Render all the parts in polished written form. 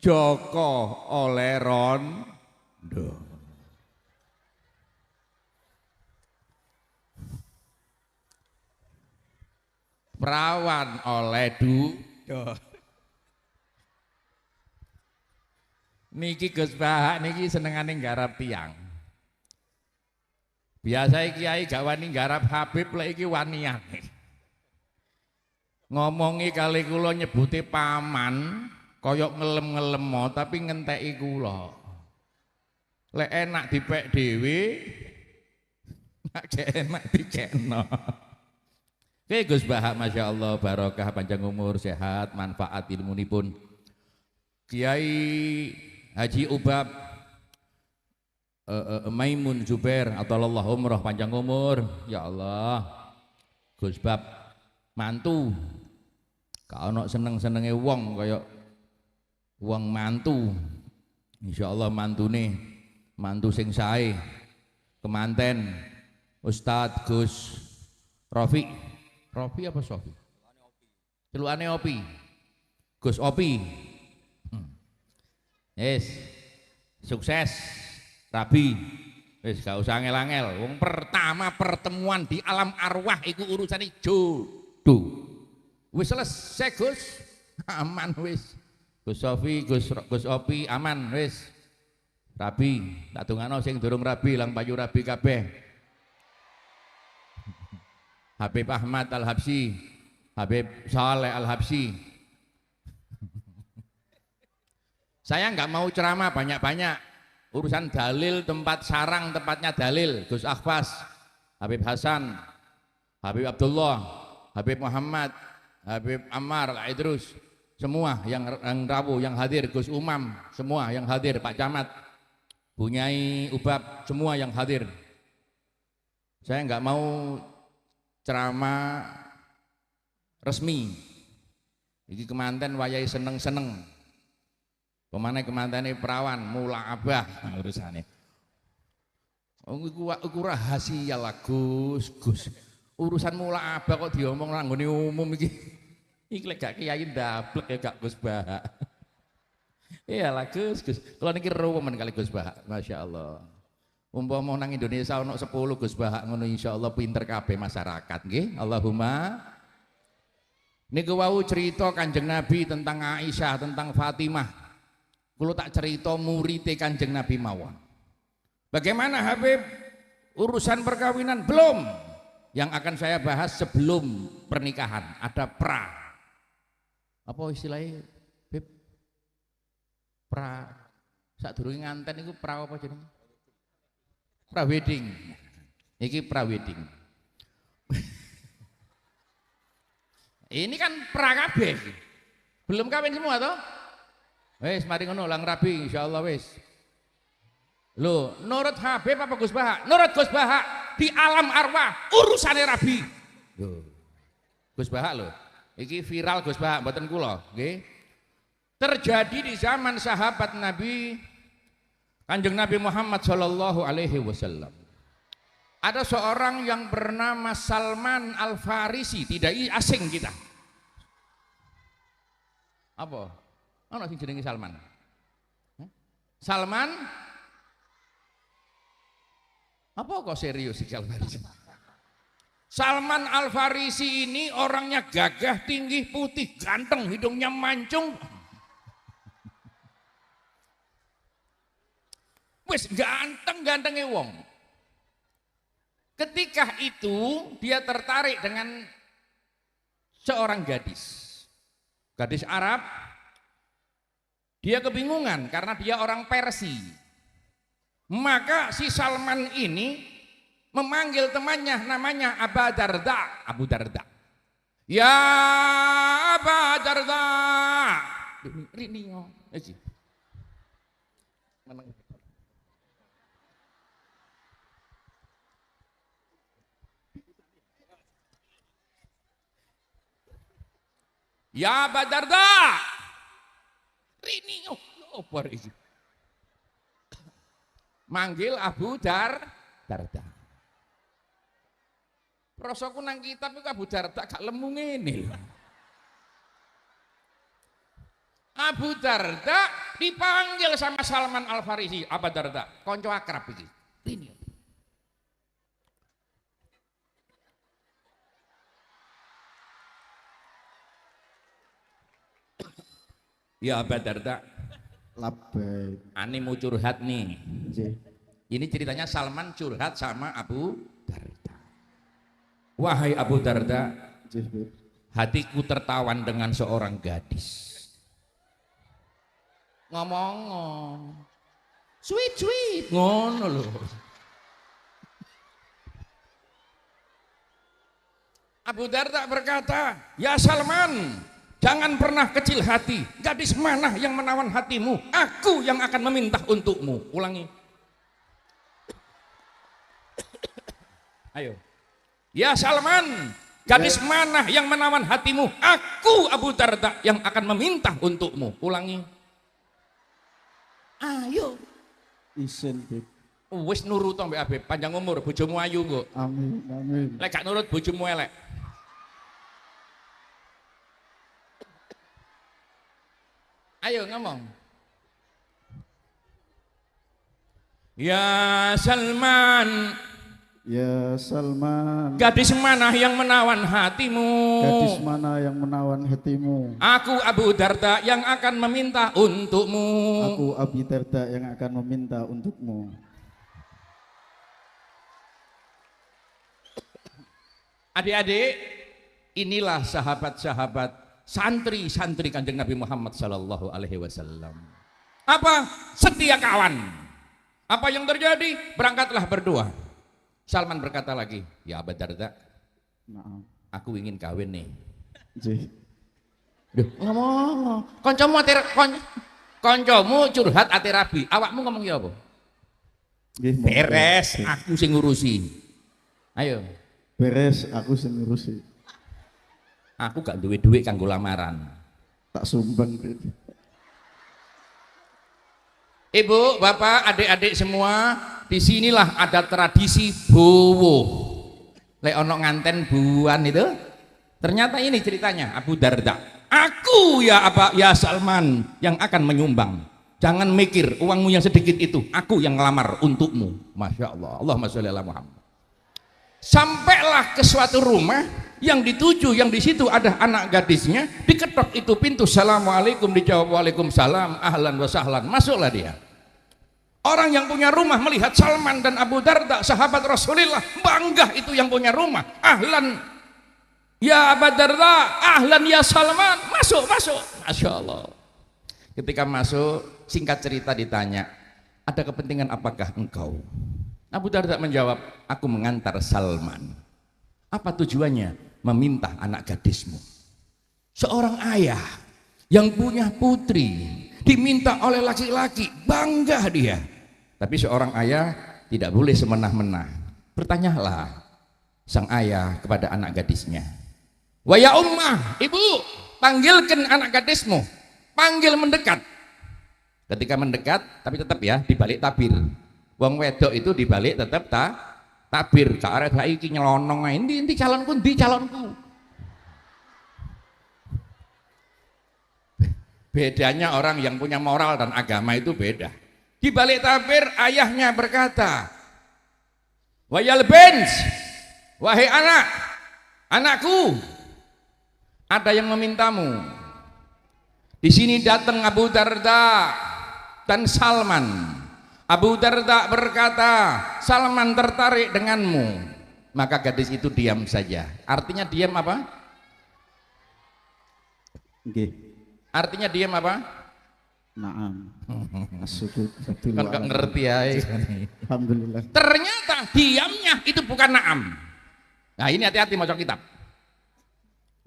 Joko oleh rondo. Perawan oleh dudo. Niki Gus Bahak niki senengane nggarap tiang. Biasa kiai gak wani nggarap Habib, lek iki waniane. Ngomongi kali kula nyebuti paman koyok ngelem-ngelem tapi ngenteki kula. Lek enak dipek dhewe, nek enak dikekno. Oke Gus Bahak, Masya Allah, barokah, panjang umur, sehat, manfaat ilmunipun. Kiai Haji Ubab Maimun Zubair atau Allah umroh panjang umur, ya Allah. Gus Bab mantu, kau nak seneng-senenge wong kayak wong mantu, insya Allah mantune mantu sing sae, kemanten Ustadz Gus Rofi apa Sofi? Celukane Opi, Gus Opi. Yes, sukses, Rabi. Wis gak usah angel-angel. Wong pertama pertemuan di alam arwah iku urusane jodoh. Wis selesai Gus, aman wis. Gus Sofi, Gus Opi aman wis. Rabi, tak dongakno sing durung rabi lang payu rabi kabeh. Habib Ahmad Al-Habsyi, Habib Saleh Al-Habsyi. Saya nggak mau ceramah banyak-banyak, urusan dalil, tempat sarang tempatnya dalil. Gus Akhfas, Habib Hasan, Habib Abdullah, Habib Muhammad, Habib Ammar, Idrus, semua yang rawuh yang hadir, Gus Umam, semua yang hadir, Pak Camat, Bunyai Ubab, semua yang hadir. Saya nggak mau ceramah resmi. Iki kemanten wayahe seneng-seneng. Pemane kemantene perawan mula abah urusane. Iku rahasia lah Gus. Urusan mula abah kok diomong nang nggone umum iki. Iki lek gak kiai ndablek ya gak Gus Bahak. Iyalah Gus. Kalau niki ruwemen kali Gus Bahak, Masya Allah. Umpama nang Indonesia ono 10 Gus Bahak ngono insyaallah pinter kabeh masyarakat nggih. Allahumma. Niku wau cerita Kanjeng Nabi tentang Aisyah, tentang Fatimah. Kulo tak cerita murite Kanjeng Nabi mawon. Bagaimana Habib urusan perkawinan belum? Yang akan saya bahas sebelum pernikahan ada pra. Apa istilahnya Bib? Pra. Sadurunge nganten iku pra apa jenenge? Pra wedding. Iki pra wedding. Ini kan pra kabeh. Belum kawin semua toh? Wes mari ngono lang rabi insyaallah wes. Loh, nurut Habib apa Gus Bahak? Nurut Gus Bahak di alam arwah urusane rabi. Loh. Gus Bahak loh. Iki viral Gus Bahak mboten kula, nggih. Terjadi di zaman sahabat Nabi Kanjeng Nabi Muhammad Shallallahu alaihi wasallam. Ada seorang yang bernama Salman Al-Farisi, tidak asing kita. Apa? Ana sing jenenge Salman. Salman apa kok serius sih Al-Farisi? Salman Al-Farisi ini orangnya gagah, tinggi, putih, ganteng, hidungnya mancung. Wis ganteng-gantenge wong. Ketika itu dia tertarik dengan seorang gadis Arab. Dia kebingungan karena dia orang Persia. Maka si Salman ini memanggil temannya namanya Abu Darda. Ya Abu Darda. Ya Abu Darda. Rini opor iki. Manggil Abu Darda. Rasaku nang kitab iku Abu Darda gak lemu ngene lho. Abu Darda dipanggil sama Salman Al Farisi, Abu Darda, konco akrab iki. Ini. Ya Abu Darda, Labbaik. Ani mau curhat nih. Nggih. Ini ceritanya Salman curhat sama Abu Darda. Wahai Abu Darda, Nggih, Bu. hatiku tertawan dengan seorang gadis. Ngomong, sweet, ngono loh. Abu Darda berkata, ya Salman, jangan pernah kecil hati. Gadis mana yang menawan hatimu? Aku yang akan meminta untukmu. Ulangi. Ayo. Ya Salman, gadis mana yang menawan hatimu? Aku Abu Darda yang akan meminta untukmu. Ulangi. Ayo. Isin, Bib. Wis nurut mbek Habib, panjang umur, bojomu ayu kok. Amin, amin. Lek gak nurut bojomu elek. Ayo ngomong. Ya Salman, Ya Salman, gadis mana yang menawan hatimu? gadis mana yang menawan hatimu? Aku Abu Darda yang akan meminta untukmu. Aku Abi Darda yang akan meminta untukmu. Adik-adik, inilah sahabat-sahabat santri-santri Kanjeng Nabi Muhammad sallallahu alaihi wasallam. Apa? Setia kawan. Apa yang terjadi? Berangkatlah berdua. Salman berkata lagi, ya Abu Darda, Naam. aku ingin kawin nih. Nggih. Duh, ngomong. Koncomu curhat ati rabi. Awakmu ngomong ya apa? Nggih, monggo. Beres, aku sing ngurusi. Ayo. Beres, aku sing ngurusi. Aku gak duwe duit kanggo lamaran. Tak sumbang, Bib. Ibu, bapak, adik-adik semua, disinilah ada tradisi bowo. Lek ono nganten buan itu, ternyata ini ceritanya Abu Darda. Aku ya Salman yang akan menyumbang. Jangan mikir uangmu yang sedikit itu, aku yang ngelamar untukmu. Masya Allah, Allahumma sholli ala Muhammad. Sampailah ke suatu rumah yang dituju, yang di situ ada anak gadisnya, diketok itu pintu, assalamualaikum, dijawab waalaikumsalam, ahlan wa sahlan, masuklah dia. Orang yang punya rumah melihat Salman dan Abu Darda, sahabat Rasulullah, bangga itu yang punya rumah. Ahlan ya Abu Darda, ahlan ya Salman, masuk. Masya Allah. Ketika masuk, singkat cerita ditanya, ada kepentingan apakah engkau? Abu Darda menjawab, aku mengantar Salman. Apa tujuannya? Meminta anak gadismu. Seorang ayah yang punya putri diminta oleh laki-laki, bangga dia. Tapi seorang ayah tidak boleh semenah-menah. Bertanyalah sang ayah kepada anak gadisnya, wa ya ummah, ibu, panggilkan anak gadismu, panggil mendekat. Ketika mendekat, tapi tetap ya dibalik tabir. Wong wedok itu dibalik tetap tabir. Gak arep saiki nyelonong ae, ndi calonku. Bedanya orang yang punya moral dan agama itu beda. Di balik tabir ayahnya berkata, wayal bens, wahai anakku, ada yang memintamu. Di sini datang Abu Darda dan Salman. Abu Darda berkata, Salman tertarik denganmu. Maka gadis itu diam saja. Artinya diam apa? Nggih. Artinya diam apa? Naam. As-sukut Kan gak ngerti ya. Alhamdulillah. Ternyata diamnya itu bukan naam. Nah ini hati-hati maca kitab.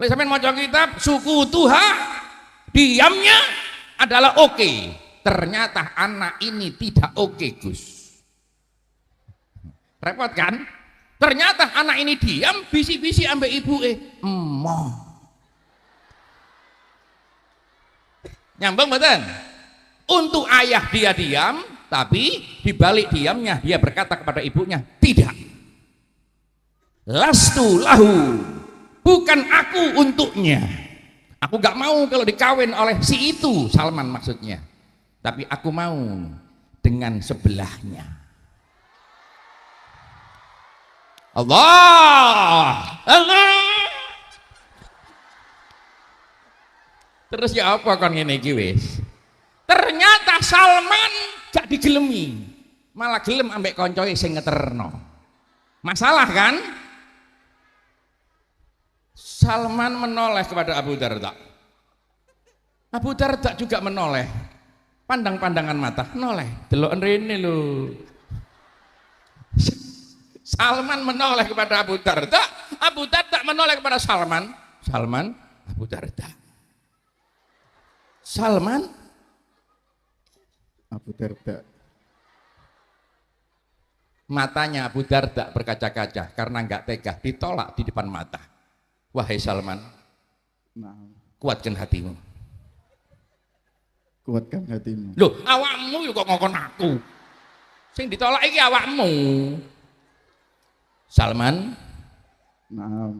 Lek sampean maca kitab suku tuha, diamnya adalah oke. Ternyata anak ini tidak oke, Gus. Repot kan? Ternyata anak ini diam, bisi-bisi ambek ibu emoh. Nyambung betul? Untuk ayah dia diam, tapi dibalik diamnya dia berkata kepada ibunya, tidak. Lastu lahu, bukan aku untuknya. Aku gak mau kalau dikawin oleh si itu, Salman maksudnya. tapi aku mau dengan sebelahnya. Allah, Allah. Terus ya apa kon ngene iki wis? Ternyata Salman gak digelemi, malah gelem ambek koncoe sing ngeterno. Masalah kan? Salman menoleh kepada Abu Darda. Abu Darda juga menoleh. Pandang-pandangan mata, noleh. Delok rene lho. Salman menoleh kepada Abu Darda, Abu Darda menoleh kepada Salman. Salman, Abu Darda. Salman, Abu Darda. matanya Abu Darda berkaca-kaca karena nggak tega ditolak di depan mata. Wahai Salman, Nah, kuatkan hatimu. kuatkan hatimu. Loh, awakmu yuk kok ngokon aku. Sing ditolak iki awakmu. Salman, Nah,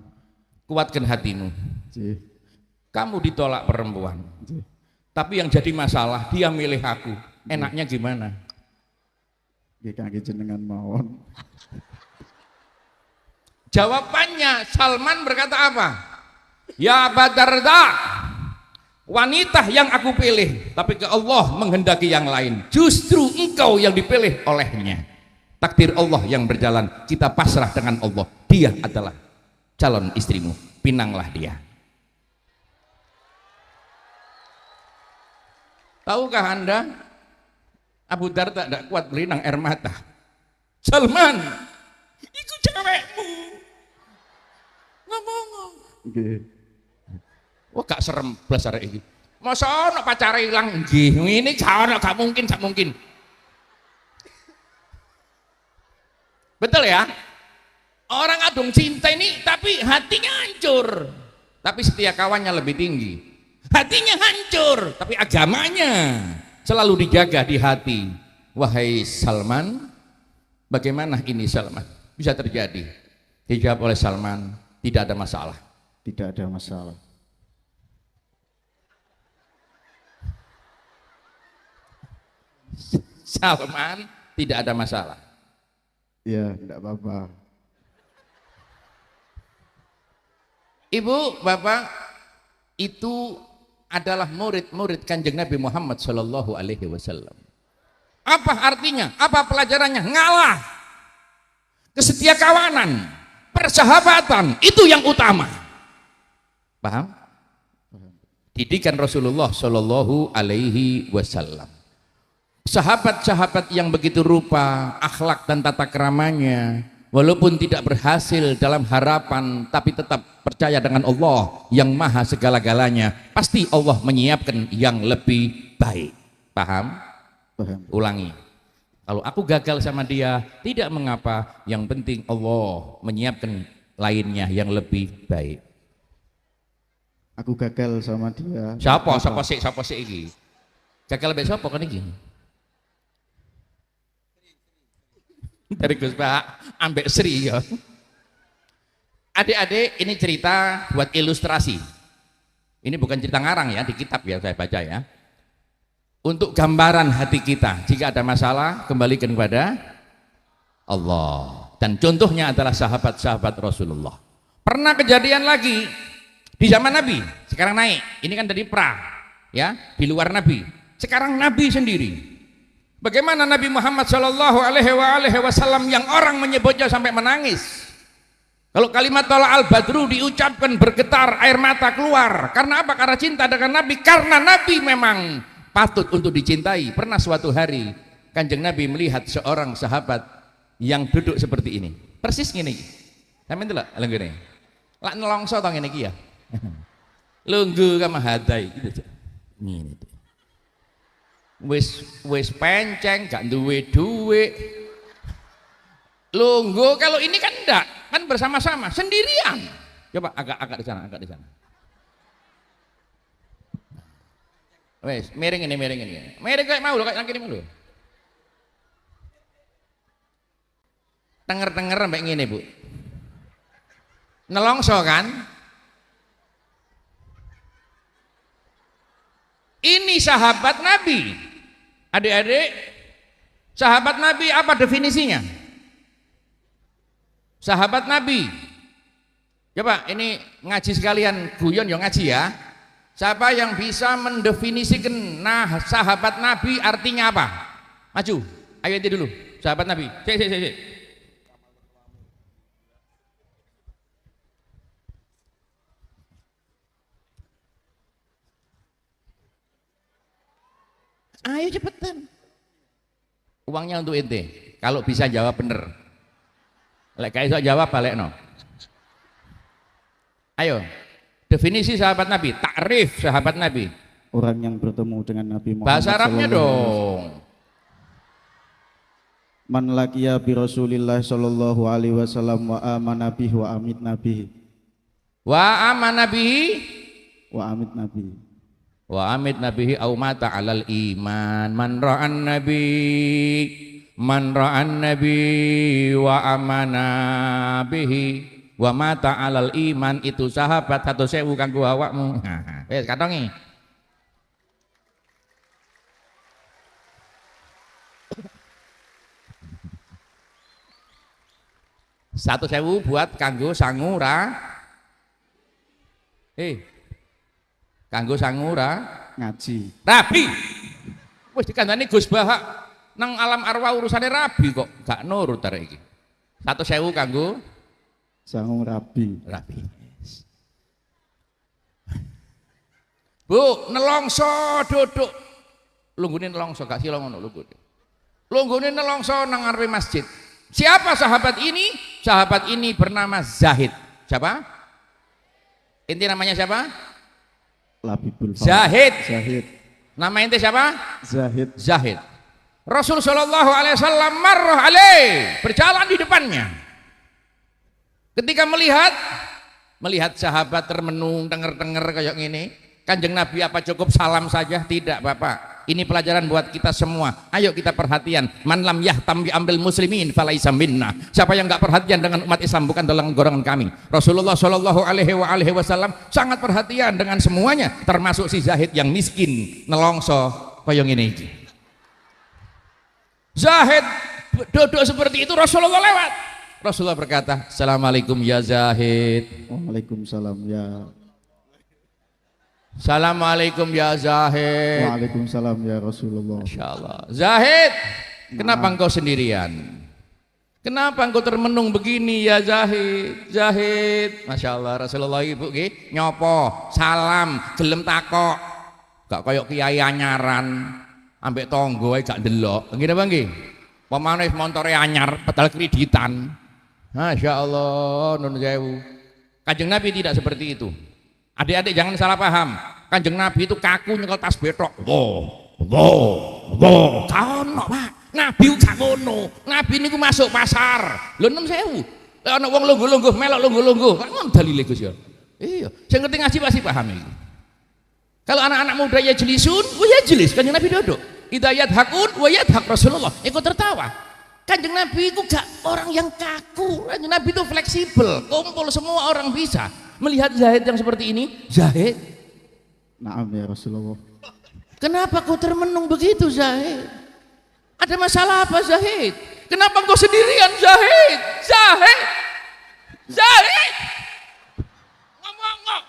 kuatkan hatimu. Cih. Kamu ditolak perempuan. Cih. Tapi yang jadi masalah dia milih aku. Enaknya gimana? Nggih kangge jenengan mawon. Jawabannya Salman berkata apa? Ya Abu Darda, wanita yang aku pilih, tapi ke Allah menghendaki yang lain. Justru engkau yang dipilih olehnya. Takdir Allah yang berjalan, kita pasrah dengan Allah. Dia adalah calon istrimu, pinanglah dia. Tahukah Anda, Abu Darda tidak kuat belinang air mata. Salman, itu cewekmu. Ngomong. Nggih. Wah gak serem blas arek iki. Masa ana pacare ilang nggih, ngene gak mungkin. Betul ya? Orang adung cinta ini tapi hatinya hancur. Tapi setia kawannya lebih tinggi. Hatinya hancur, tapi agamanya selalu dijaga di hati. Wahai Salman, bagaimana ini Salman? Bisa terjadi. Dijawab oleh Salman, tidak ada masalah. Tidak ada masalah. Salman, tidak ada masalah. Ya, tidak apa-apa. Ibu, bapak, itu adalah murid-murid Kanjeng Nabi Muhammad Shallallahu Alaihi Wasallam. Apa artinya? Apa pelajarannya? Ngalah. Kesetiakawanan, persahabatan, itu yang utama. Paham? Didikan Rasulullah Shallallahu Alaihi Wasallam. Sahabat-sahabat yang begitu rupa, akhlak dan tata keramanya, walaupun tidak berhasil dalam harapan, tapi tetap percaya dengan Allah yang maha segala-galanya, pasti Allah menyiapkan yang lebih baik. Paham? Paham. Ulangi. Kalau aku gagal sama dia, tidak mengapa, yang penting Allah menyiapkan lainnya yang lebih baik. Aku gagal sama dia. Siapa sih iki? Gagal mbek sapa kan iki? Dari Gus Pak ambek Sri ya. Adik-adik, ini cerita buat ilustrasi. Ini bukan cerita ngarang ya, di kitab ya saya baca ya. Untuk gambaran hati kita, jika ada masalah kembalikan kepada Allah. Dan contohnya adalah sahabat-sahabat Rasulullah. Pernah kejadian lagi di zaman Nabi, sekarang naik. Ini kan dari pra, ya, di luar Nabi. Sekarang Nabi sendiri. Bagaimana Nabi Muhammad Shallallahu Alaihi Wasallam yang orang menyebutnya sampai menangis. Kalau kalimat Tala al-Badru diucapkan bergetar air mata keluar. Karena apa? Karena cinta dengan Nabi. Karena Nabi memang patut untuk dicintai. Pernah suatu hari Kanjeng Nabi melihat seorang sahabat yang duduk seperti ini. Persis gini. Sampeyan delok lho ngene. Lak nelongso to ngene iki ya. Lungguh ka mahadai gitu. Ngene tuh. Wis penceng gak duwe duit. Lungguh, kalau ini kan enggak, kan bersama-sama, sendirian. Coba agak di sana. Wes, miring ini. Miring kayak mau lho, kayak nang kene mau lho. Tenger-tenger mbek ngene, Bu. Nelongso kan? Ini sahabat Nabi. Adik-adik, sahabat Nabi apa definisinya? Sahabat Nabi. Coba ini ngaji sekalian, guyon yang ngaji ya. Siapa yang bisa mendefinisikan sahabat Nabi artinya apa? Maju, ayo inti dulu. Sahabat Nabi. Sik. Ayo cepetan. Uangnya untuk ente. Kalau bisa jawab bener. Lek gak iso jawab balekno. Ayo. Definisi sahabat Nabi, takrif sahabat Nabi. Orang yang bertemu dengan Nabi Muhammad. Bahasa Arabnya dong. Man laqiya bi Rasulillah sallallahu alaihi wasallam wa amana bihi wa amit nabihi. Wa amana bihi Wa amit nabihi. wa amit nabihi au mata alal iman man ra'an nabi wa amana bihi wa mata alal iman itu sahabat 1.000 kanggo awakmu. Wis katongi. Satu sewu buat kanggo sangura. Kanggo sangura Ngaji. rabi. Wis dikandani Gus Bahak nang alam arwah urusane rabi kok gak nurut arek iki. 1.000 kanggo Sangung rabi. rabi. Bu, nelongso duduk. Lunggune nelongso gak sila ngono lunggune. Lunggune nelongso nang ngarepe masjid. Siapa sahabat ini? Sahabat ini bernama Zahid. Siapa? Inti namanya siapa? Labibul Fawad. Zahid. Zahid. Nama inti siapa? Zahid. Zahid. Rasul sallallahu alaihi wasallam marrah alaih, berjalan di depannya. Ketika melihat sahabat termenung, denger-denger kayak gini, Kanjeng Nabi apa cukup salam saja? Tidak, Bapak. Ini pelajaran buat kita semua. Ayo kita perhatian. Man lam yahtam bi amril muslimin falaisa minna. Siapa yang enggak perhatian dengan umat Islam bukan dalam golongan kami. Rasulullah sallallahu alaihi wasallam sangat perhatian dengan semuanya, termasuk si Zahid yang miskin, nelongso koyo ngene iki. Zahid duduk seperti itu, Rasulullah lewat. Rasulullah berkata, "Assalamualaikum ya Zahid." Waalaikumsalam ya. Assalamualaikum ya Zahid. Waalaikumsalam ya Rasulullah. Masya Allah. Zahid, kenapa engkau sendirian? Kenapa engkau termenung begini ya Zahid? Zahid, Masya Allah. Rasulullah ibu nyopo, salam, gelem takok. Gak koyok kiai anyaran, ambek tonggo gak delok. Gini bang, pemanis montore anyar, pedal kreditan. Masya Allah, nun sewu. Kanjeng Nabi tidak seperti itu. Adik-adik jangan salah paham. Kanjeng Nabi itu kaku nyekel tas betok. Kono Pak. Nabi gak ngono. Nabi niku masuk pasar. Lho 6.000. Lah ana wong lungguh-lungguh melok lungguh-lungguh. Kan ngono dalile Gus ya. Iya, sing ngerti ngaji pasti paham iki. Kalau anak-anak muda ya jelisun, ya jelis. Kanjeng Nabi duduk. Idza yadhakun wa yadhak Rasulullah. Ikut tertawa. Kanjeng Nabi itu gak orang yang kaku. Kanjeng Nabi itu fleksibel, kumpul semua orang bisa. Melihat Zahid yang seperti ini, Zahid, Naam ya Rasulullah. kenapa kau termenung begitu Zahid? Ada masalah apa Zahid? Kenapa kau sendirian Zahid? Zahid, Zahid, ngomong.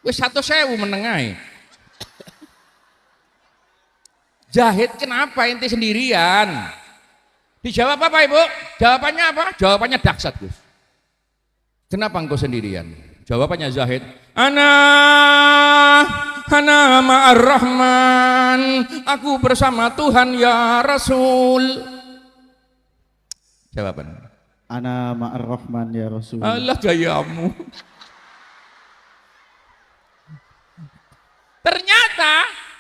Wis 1.000 menengai. Zahid, kenapa ente sendirian? Dijawab apa Ibu? Jawabannya apa? Jawabannya dahsyat Gus. Kenapa engkau sendirian? Jawabannya Zahid, ana ma'ar rahman, aku bersama Tuhan ya Rasul. Jawaban, Ana ma'ar rahman ya Rasul. Allah gayamu. Ternyata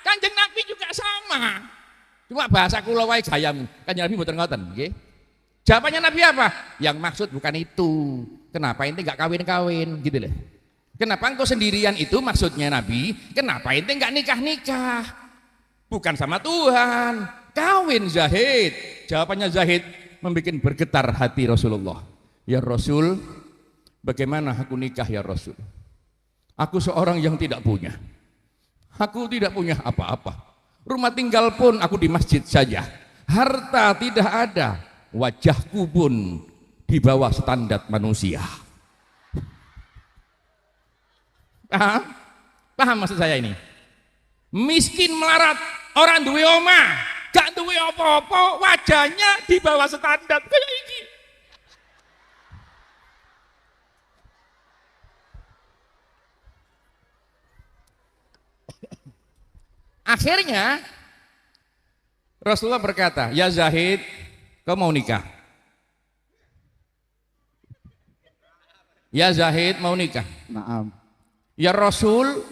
Kanjeng Nabi juga sama. Cuma bahasa kula wae gayamu. Kanjeng Nabi mboten ngoten, nggih. Jawabannya Nabi apa? Yang maksud bukan itu. Kenapa ente enggak kawin-kawin gitu loh. Kenapa engkau sendirian itu maksudnya Nabi? Kenapa ente enggak nikah-nikah? Bukan sama Tuhan. Kawin Zahid. Jawabannya Zahid membuat bergetar hati Rasulullah. Ya Rasul, bagaimana aku nikah ya Rasul? Aku seorang yang tidak punya. Aku tidak punya apa-apa. Rumah tinggal pun aku di masjid saja. Harta tidak ada. Wajahku pun di bawah standar manusia. Paham? Paham maksud saya ini? Miskin melarat, orang duwe omah, gak duwe apa-apa, wajahnya di bawah standar kayak ini. Akhirnya Rasulullah berkata, ya Zahid, kau mau nikah? Ya Zahid mau nikah? Naam. Ya Rasul,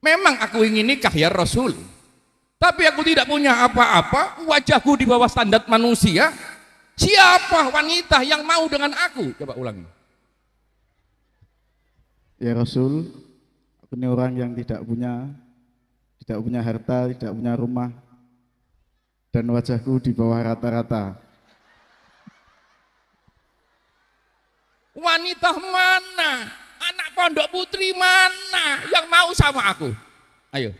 memang aku ingin nikah ya Rasul. Tapi aku tidak punya apa-apa, wajahku di bawah standar manusia. Siapa wanita yang mau dengan aku? Coba ulangi. Ya Rasul, aku ini orang yang tidak punya harta, tidak punya rumah, dan wajahku di bawah rata-rata. Wanita mana? Anak pondok putri mana yang mau sama aku? Ayo.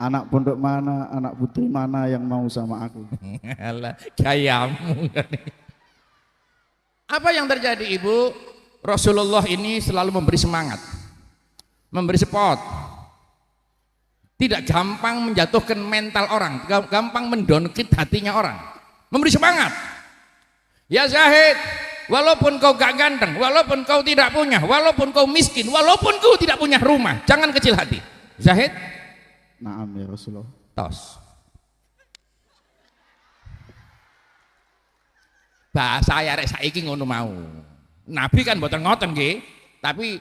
Anak pondok mana, anak putri mana yang mau sama aku? Alah, gayamu. Apa yang terjadi Ibu? Rasulullah ini selalu memberi semangat, memberi support. Tidak gampang menjatuhkan mental orang, gampang mendowngrade hatinya orang. Memberi semangat. Ya Zahid, walaupun kau gak ganteng, walaupun kau tidak punya, walaupun kau miskin, walaupun kau tidak punya rumah, jangan kecil hati. Zahid, Naam ya Rasulullah. tos. Bahasa ya rek saiki ngono mau. Nabi kan mboten ngoten nggih, tapi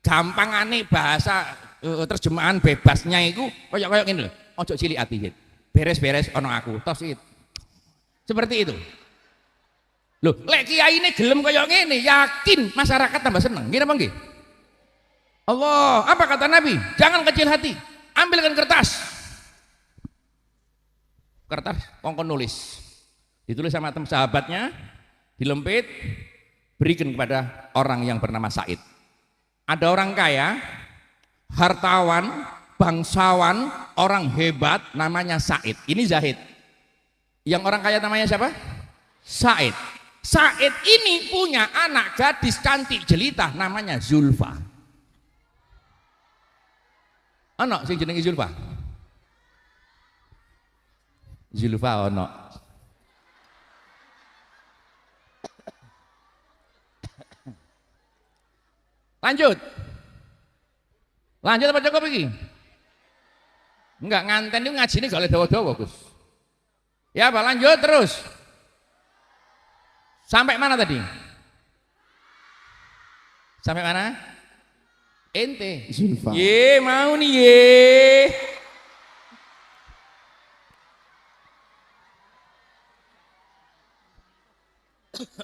gampangane bahasa terjemahan bebasnya itu koyok-koyok ngene lho. Ojo cilik ati, Hit. Beres-beres ana aku, tos Hit. Seperti itu. Loh, lek kiai ini gelem koyok ngene, yakin masyarakat tambah seneng. Nggih napa nggih? Allah, apa kata Nabi? Jangan kecil hati. Ambilkan kertas. Kertas kongkon nulis. Ditulis sama teman sahabatnya, dilempit, berikan kepada orang yang bernama Said. Ada orang kaya, hartawan, bangsawan, orang hebat namanya Said. Ini Zahid. Yang orang kaya namanya siapa? Said. Said ini punya anak gadis cantik jelita namanya Zulfa. Ono sing jenenge Zulfa. Zulfa ono. Lanjut. Lanjut apa cukup iki? Enggak, nganten itu ngaji ini gak oleh dawa-dawa Gus. Ya Pak, lanjut terus. Sampai mana tadi? Sampai mana? Ente. Zulfa. Ye mau nih ye.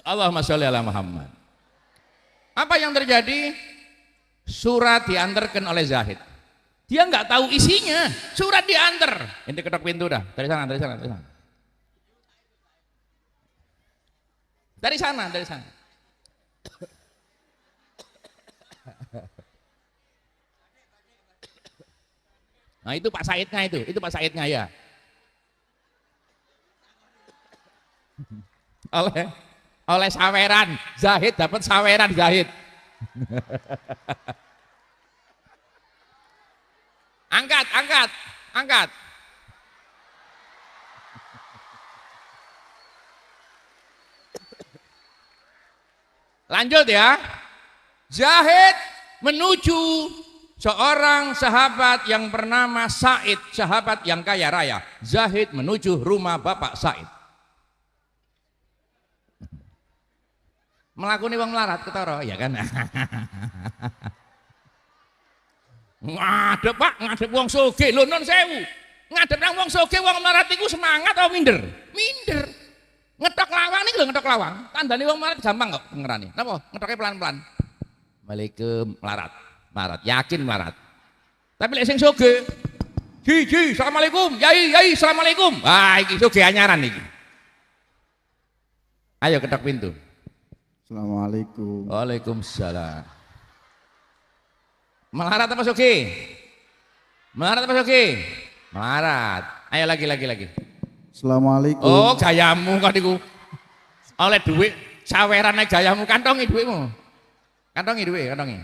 Allahumma sholli ala Muhammad. Apa yang terjadi? Surat diantarkan oleh Zahid. Dia nggak tahu isinya. Surat diantar. Ente ketok pintu dah. Dari sana, dari sana, dari sana. Dari sana, dari sana. Nah itu Pak Saidnya itu Pak Saidnya ya. Oleh saweran, Zahid dapat saweran Zahid. Angkat, angkat, angkat. Lanjut ya. Zahid menuju seorang sahabat yang bernama Said, sahabat yang kaya raya. Zahid menuju rumah Bapak Said. Melakoni wong melarat ketara, ya kan? Ngadep Pak, ngadep wong sugih lho nun sewu. Ngadep nang wong sugih wong melarat iku semangat atau minder? Minder. Ngetok lawang nih lho, ngetok lawang. Tandane wong melarat gampang kok ngerani. Napa? Ngetoknya pelan-pelan. Waalaikum melarat. Melarat, yakin melarat. Tapi lek sing sugih, ji, assalamualaikum. Yai, assalamualaikum. Ah, iki sugih anyaran iki. Ayo ketok pintu. Assalamualaikum. Waalaikumsalam. Melarat apa sugih? Melarat apa sugih? Melarat. Ayo lagi. Assalamualaikum. Oh, gayamu kok niku. Oleh duit sawerane gayamu, kantongi duitmu. Kantongi duit, kantongi.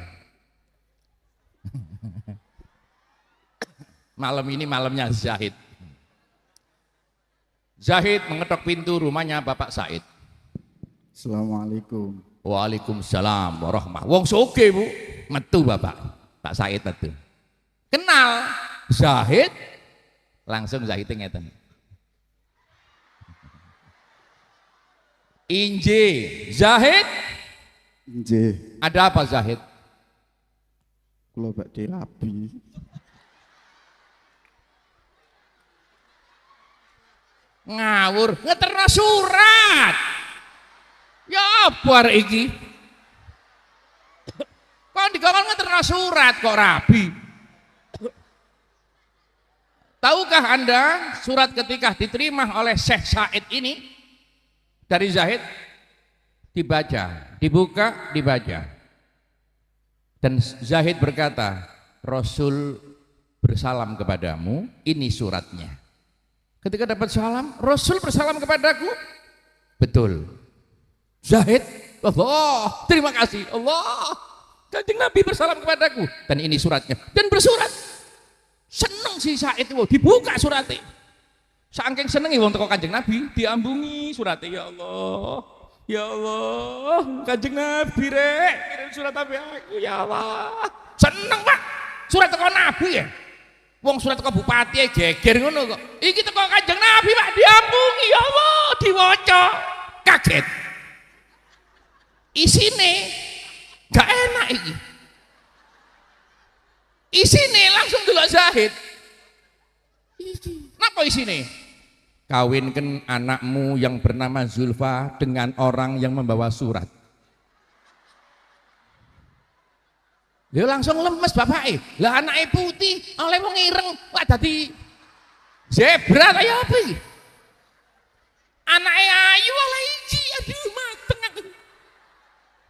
Malam ini malamnya Zahid. Zahid mengetok pintu rumahnya Bapak Said. Assalamualaikum. Waalaikumsalam warahmatullahi. Wong sugih, Bu. Metu Bapak. Pak Said metu. Kenal Zahid, langsung Zahid ngeten. Inje, Zahid. Inje, Ada apa Zahid? kula badhe rabi. Ngawur, ngeterno surat. Ya apa arek iki? Kok dikongkon ngeterno surat kok rabi? Tahukah Anda surat ketika diterima oleh Syekh Said ini dari Zahid dibaca, dibuka, dibaca. Dan Zahid berkata, Rasul bersalam kepadamu, ini suratnya. Ketika dapat salam, Rasul bersalam kepadaku. Betul. Zahid, Allah, terima kasih. Allah, Kanjeng Nabi bersalam kepadaku. Dan ini suratnya. Dan bersurat. Seneng si Said itu, dibuka suratnya. Saking senengi wong teko Kanjeng Nabi, diambungi suratnya. Ya Allah, ya Allah, Kanjeng Nabi rek, kirim surat apa aku, ya Allah. Seneng Pak, surat teko Nabi ya. Wong surat teko bupati geger ngono kok. Iki teko Kanjeng Nabi Pak, diambungi, ya Allah, diwaca. Kaget. Isine gak enak iki. Isine langsung delok Zahid. Iki, napa isine? Kawinkan anakmu yang bernama Zulfa dengan orang yang membawa surat. Dia langsung lemes bapake. Lah anake putih, oleh wong ireng, wah dadi zebra kaya apa iki? Anake ayu oleh iki, aduh mateng aku.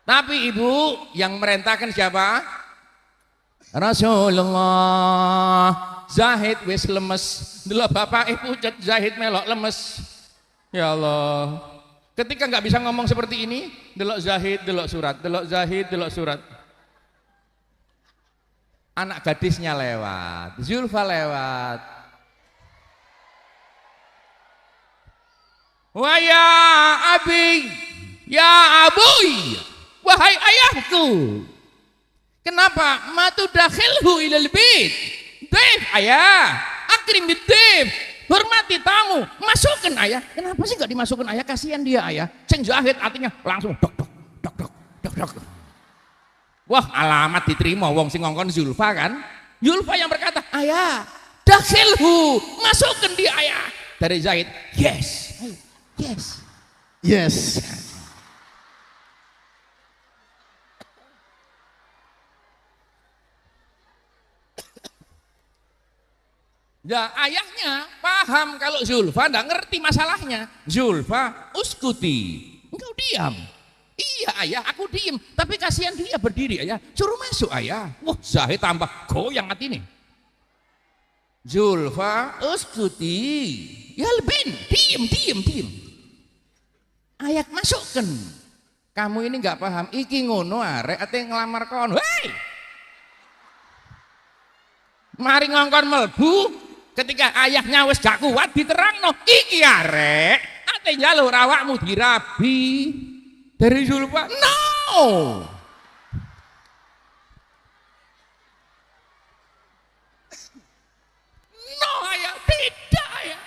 Tapi ibu yang merintahkan siapa? Rasulullah. Zahid wis lemes. Delok bapak pucet, Zahid melok lemes. Ya Allah. Ketika nggak bisa ngomong seperti ini, delok Zahid, delok surat, delok Zahid, delok surat. Anak gadisnya lewat, Zulfa lewat. Wah ya abi, ya abuy, wahai ayahku. Kenapa? Matu dakhilhu ilal bait. Def ayah, akrim bidef. Hormati tamu, masukkan ayah. Kenapa sih nggak dimasukkan ayah? Kasihan dia ayah. Sing Zahid artinya langsung dok. Wah, alamat diterima wong sing ngongkon Zulfa kan? Zulfa yang berkata, "Ayah, dakhilhu, masukkan dia ayah." Dari Zahid, "Yes." Yes. Yes. Ya ayahnya paham kalau Zulfa enggak ngerti masalahnya. Zulfa, uskuti, engkau diam. Iya ayah, aku diam. Tapi kasihan dia berdiri ayah. Suruh masuk ayah. Wah Zahid tambah goyang hati ini. Zulfa, uskuti, ya lebih diam. Ayah masukkan. Kamu ini nggak paham. Iki ngono arek ate ngelamar kon. Hei, mari ngongkon melbu. Ketika ayahnya wis gak kuat diterangno, iki arek ate njaluk awakmu dirabi. Dari Zulfa, no. No ayah, tidak ayah.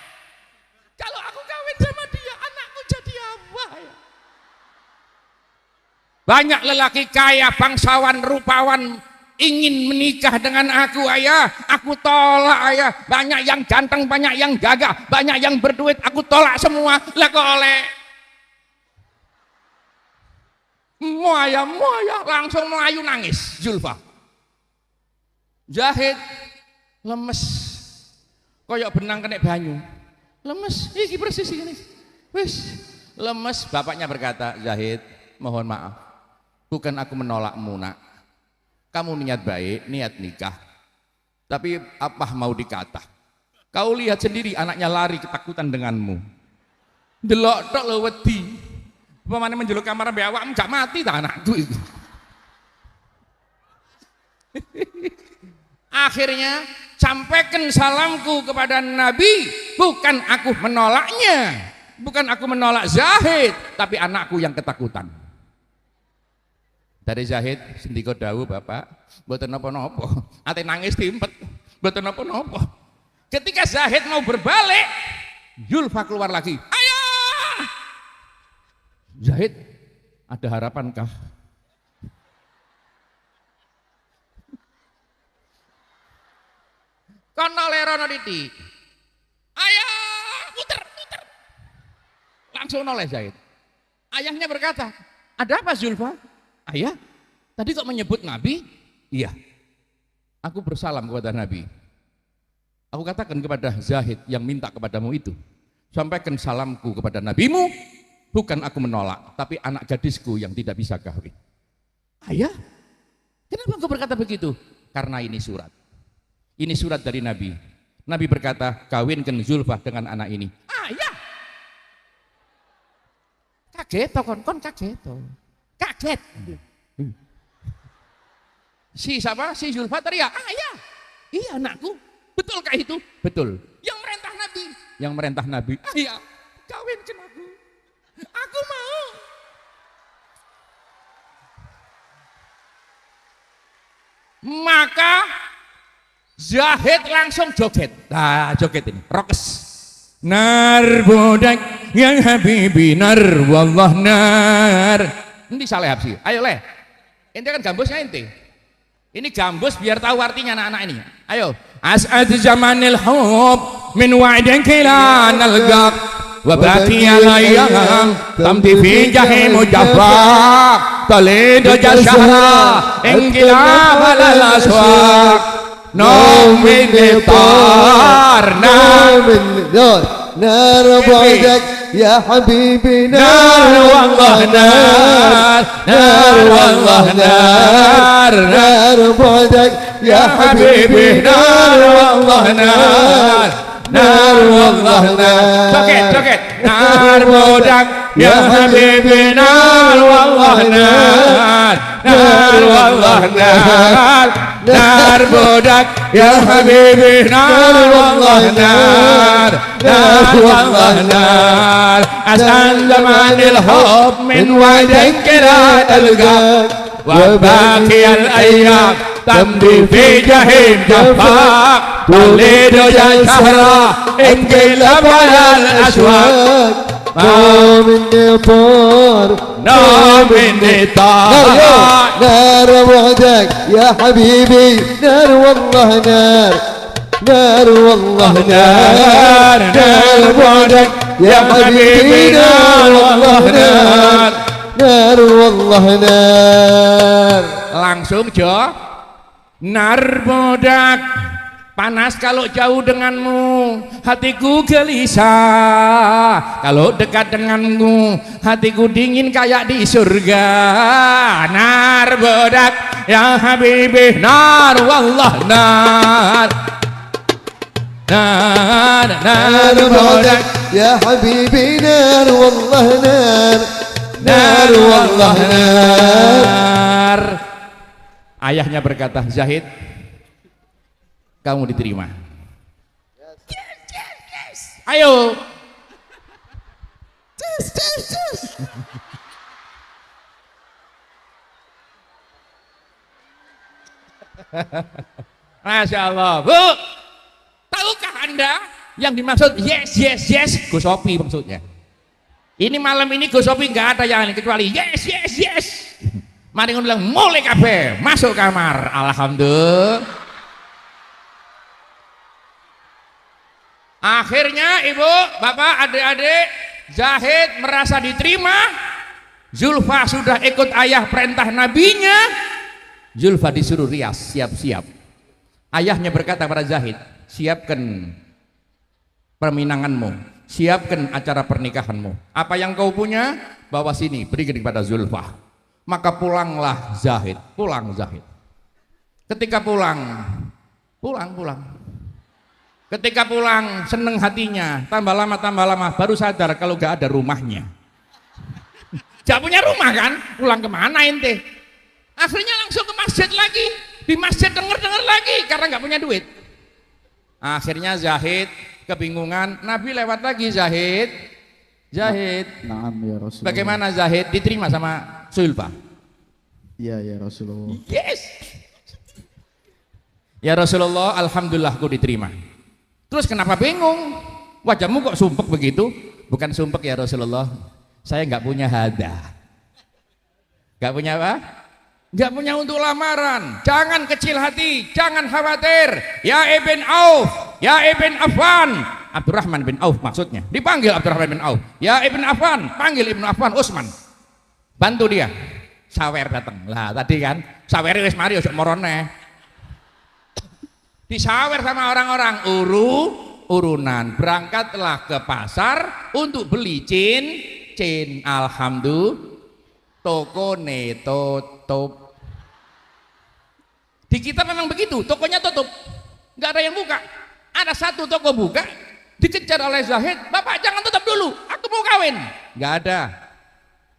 Kalau aku kawin sama dia, anakku jadi apa ya? Banyak lelaki kaya, bangsawan, rupawan ingin menikah dengan aku ayah, aku tolak ayah. Banyak yang ganteng, banyak yang gagah, banyak yang berduit, aku tolak semua. Lah kok oleh moya langsung melayu nangis Zulfa. Zahid lemes koyok benang kena banyu, lemes iki persis ini wis lemes. Bapaknya berkata, Zahid mohon maaf, bukan aku menolakmu nak. kamu niat baik, niat nikah, tapi apa mau dikata? Kau lihat sendiri anaknya lari ketakutan denganmu. Delok tok lo wedi. Pemane menjeluk kamar mbek awakmu gak mati ta anakku itu. Akhirnya sampaikan salamku kepada Nabi, bukan aku menolaknya, bukan aku menolak Zahid, tapi anakku yang ketakutan. Dari Zahid sendika dawuh Bapak, mboten napa-napa, ate nangis timpet, mboten napa-napa. Ketika Zahid mau berbalik, Zulfa keluar lagi. Ayo! Zahid, ada harapankah? Kono lerono titik. Ayo, puter. Langsung noleh Zahid. Ayahnya berkata, ada apa Zulfa? Ayah, tadi kok menyebut Nabi? Iya, aku bersalam kepada Nabi. Aku katakan kepada Zahid yang minta kepadamu itu, sampaikan salamku kepada nabimu, bukan aku menolak, tapi anak gadisku yang tidak bisa kawin. Ayah, kenapa engkau berkata begitu? Karena ini surat. Ini surat dari Nabi. Nabi berkata, kawinkan Zulfah dengan anak ini. Ayah, kaget kon kaget. Kaget. Si siapa? Si Zulfah teriak, ayah, iya anakku. Betulkah itu? Betul. Yang merintah Nabi. Yang merintah Nabi. Ayah, kawinkan aku. Aku mau. Maka Zahid langsung joget. Nah, joget ini, rokes. Nar bodak yang habibi nar wallah nar. Ini salah habsi. Ayo leh. Ente kan gambusnya ente. Ini gambus biar tahu artinya anak-anak ini. Ayo. As'ad zamanil hub min wa'din kila nalgaq wa baqiya layam tamdi fi jahim mujaffa talidu jashaha ingila walal aswaq naumin litar نار بعدك يا حبيبي نار والله نار نار والله نار نار بعدك يا حبيبي نار والله نار نار والله نار joget نار بعدك يا حبيبي نار والله نار نار والله نار نار بعدك يا حبيبي نار والله نار نار والله نار عشان زمان الحب من وعدك لا تلقاك وباقي الأيام تمضي في جحيم جفاك تولد يا شهرة انقلب على الأسواق نوم النطار نوم النطار نار وعدك يا حبيبي نار والله نار نار والله نار نار وعدك يا حبيبي نار والله نار نار والله نار. Langsung Jo. Nar bodak, panas kalau jauh denganmu, hatiku gelisah. Kalau dekat denganmu, hatiku dingin kayak di surga. Nar bodak, ya habibi, nar wallah nar. Nar, nar bodak, ya habibi, nar wallah nar. Nar wallah nar. Ayahnya berkata, Zahid, kamu diterima. Yes. Ayo. Masya Allah. Bu, tahukah Anda yang dimaksud yes? Gus Sopi maksudnya. Ini malam ini Gus Sopi nggak ada yang kecuali yes. Mari ngundang mulai kabeh masuk kamar. Alhamdulillah. Akhirnya ibu, bapak, adik-adik, Zahid merasa diterima. Zulfa sudah ikut ayah perintah nabinya. Zulfa disuruh rias, siap-siap. Ayahnya berkata pada Zahid, siapkan perminanganmu, siapkan acara pernikahanmu. Apa yang kau punya, bawa sini, berikan kepada Zulfa. Maka pulanglah Zahid, pulang Zahid. Ketika pulang. Ketika pulang seneng hatinya, tambah lama baru sadar kalau gak ada rumahnya. Gak punya rumah kan? Pulang kemana ente? Akhirnya langsung ke masjid lagi. Di masjid denger lagi karena gak punya duit. Akhirnya Zahid kebingungan, Nabi lewat lagi, Zahid. Naam ya Rasulullah. Bagaimana Zahid diterima sama Sulfa? Iya ya Rasulullah. Yes. Ya Rasulullah, alhamdulillah aku diterima. Terus kenapa bingung? Wajahmu kok sumpek begitu? Bukan sumpek ya Rasulullah, saya nggak punya hada. Nggak punya apa? Nggak punya untuk lamaran. Jangan kecil hati, jangan khawatir. Ya Ibn Auf, ya Ibn Affan, Abdurrahman bin Auf maksudnya. Dipanggil Abdurrahman bin Auf. Ya Ibn Affan, panggil Ibn Affan, Utsman. Bantu dia. Sawer datang. Lah tadi kan, sawer wis mari ojo morone. Disawer sama orang-orang, urunan. Berangkatlah ke pasar untuk beli cin. Alhamdulillah, toko tutup. Di kita memang begitu, tokonya tutup, nggak ada yang buka. Ada satu toko buka, dikejar oleh Zahid, Bapak jangan tutup dulu, aku mau kawin. Nggak ada.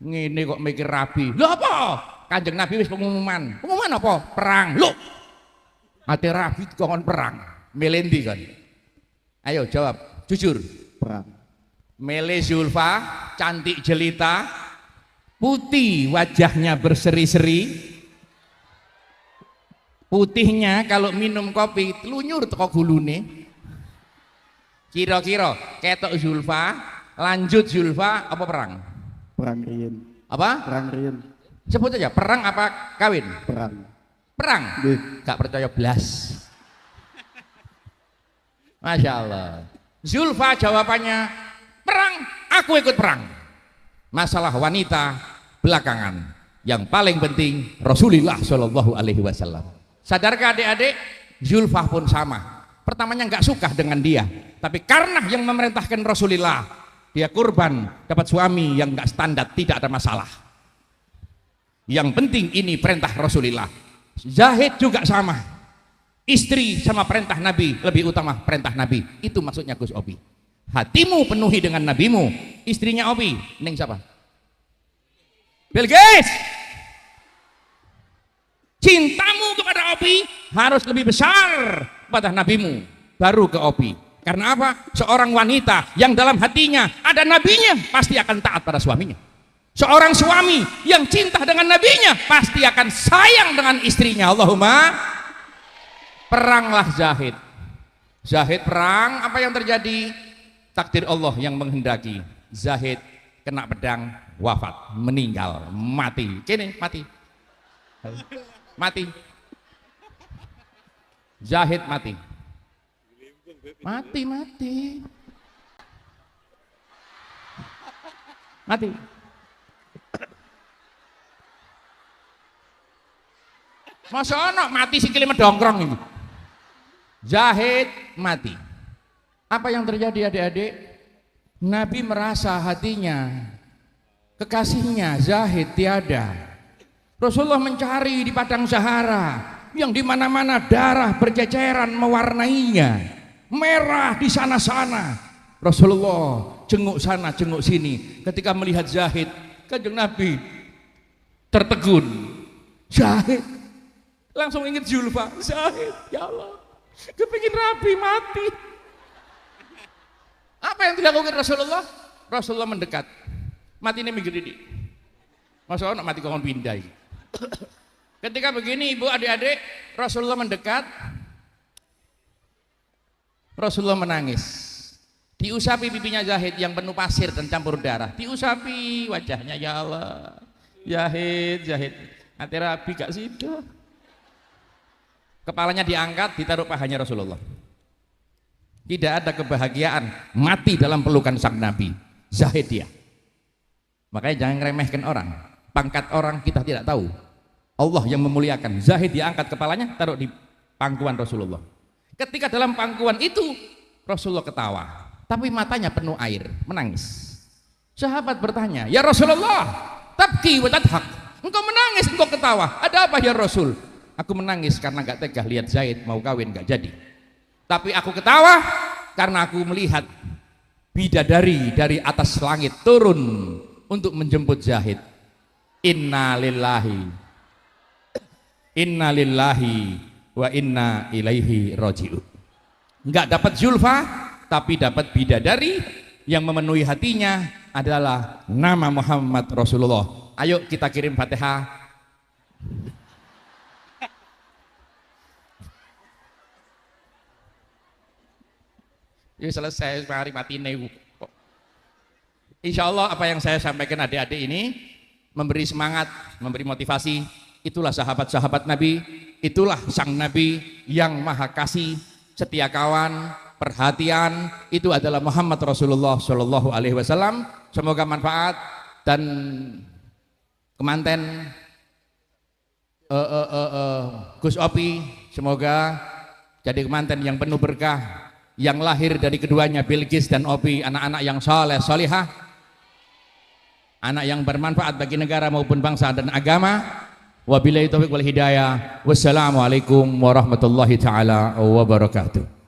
Ini kok mikir rabi. Loh apa? Kanjeng Nabi wis pengumuman apa? Perang. Loh, mati rabi kongkon perang. Melendi kan? Ayo jawab, jujur. Perang. Mele Zulfa, cantik jelita, putih wajahnya berseri-seri. Putihnya kalau minum kopi telunyur teko gulune. Kira-kira ketok Zulfa, lanjut Zulfa apa perang? Perang riyen. Apa? Perang riyen. Sebut aja, perang apa kawin? Perang. Perang? Nggih. Gak percaya blas. Masya Allah. Zulfa jawabannya, perang, aku ikut perang. Masalah wanita belakangan. Yang paling penting Rasulullah Shallallahu Alaihi Wasallam. Sadarkah adik-adik? Zulfa pun sama. Pertamanya nggak suka dengan dia, tapi karena yang memerintahkan Rasulullah, dia kurban dapat suami yang nggak standar, tidak ada masalah. Yang penting ini perintah Rasulullah. Zahid juga sama. Istri sama perintah Nabi lebih utama perintah Nabi. Itu maksudnya Gus Obi. Hatimu penuhi dengan nabimu. Istrinya Obi, neng siapa? Bill Gates. Cintamu kepada Obi harus lebih besar pada nabimu, baru ke Obi. Karena apa? Seorang wanita yang dalam hatinya ada nabinya pasti akan taat pada suaminya. Seorang suami yang cinta dengan nabinya pasti akan sayang dengan istrinya. Allahumma. Peranglah Zahid. Zahid perang, apa yang terjadi? Takdir Allah yang menghendaki. Zahid kena pedang, wafat, meninggal, mati. Kini mati. Mati. Zahid mati. Mati. Masa anak mati sikile medongkrong ini. Zahid mati. Apa yang terjadi adik-adik? Nabi merasa hatinya, kekasihnya Zahid tiada. Rasulullah mencari di padang Sahara yang di mana-mana darah berceceran mewarnainya, merah di sana-sana. Rasulullah jenguk sana, jenguk sini. Ketika melihat Zahid, Kanjeng Nabi tertegun. Zahid, langsung ingat Zulfa. Zahid, ya Allah, kepingin Rabi mati. Apa yang dilakukan Rasulullah? Rasulullah mendekat. Mati ini minggir ini. Masa nak mati kau pindah. Ketika begini ibu adik-adik, Rasulullah mendekat. Rasulullah menangis. Diusapi pipinya Zahid yang penuh pasir dan campur darah. Diusapi wajahnya, ya Allah. Zahid. Nanti Rabi gak sido. Kepalanya diangkat, ditaruh pahanya Rasulullah. Tidak ada kebahagiaan mati dalam pelukan sang Nabi. Zahid dia. Makanya jangan ngeremehkan orang. Pangkat orang kita tidak tahu. Allah yang memuliakan. Zahid diangkat kepalanya, taruh di pangkuan Rasulullah. Ketika dalam pangkuan itu Rasulullah ketawa, tapi matanya penuh air, menangis. Sahabat bertanya, ya Rasulullah, tabki wa tadhak, engkau menangis, engkau ketawa, ada apa ya Rasul? Aku menangis karena gak tega lihat Zaid mau kawin gak jadi. Tapi aku ketawa karena aku melihat bidadari dari atas langit turun untuk menjemput Zaid. Inna lillahi wa inna ilaihi raji'un. Enggak dapat Zulfa, tapi dapat bidadari yang memenuhi hatinya adalah nama Muhammad Rasulullah. Ayo kita kirim Fatihah. Ya selesai, mari mati nih. Insya Allah apa yang saya sampaikan adik-adik ini memberi semangat, memberi motivasi. Itulah sahabat-sahabat Nabi, itulah sang Nabi yang maha kasih, setia kawan, perhatian. Itu adalah Muhammad Rasulullah Shallallahu Alaihi Wasallam. Semoga manfaat dan kemanten Gus Opi, semoga jadi kemanten yang penuh berkah, yang lahir dari keduanya Bilqis dan Opi, anak-anak yang soleh solihah, anak yang bermanfaat bagi negara maupun bangsa dan agama. Wabillahi taufiq wal hidayah. Wassalamualaikum warahmatullahi taala wabarakatuh.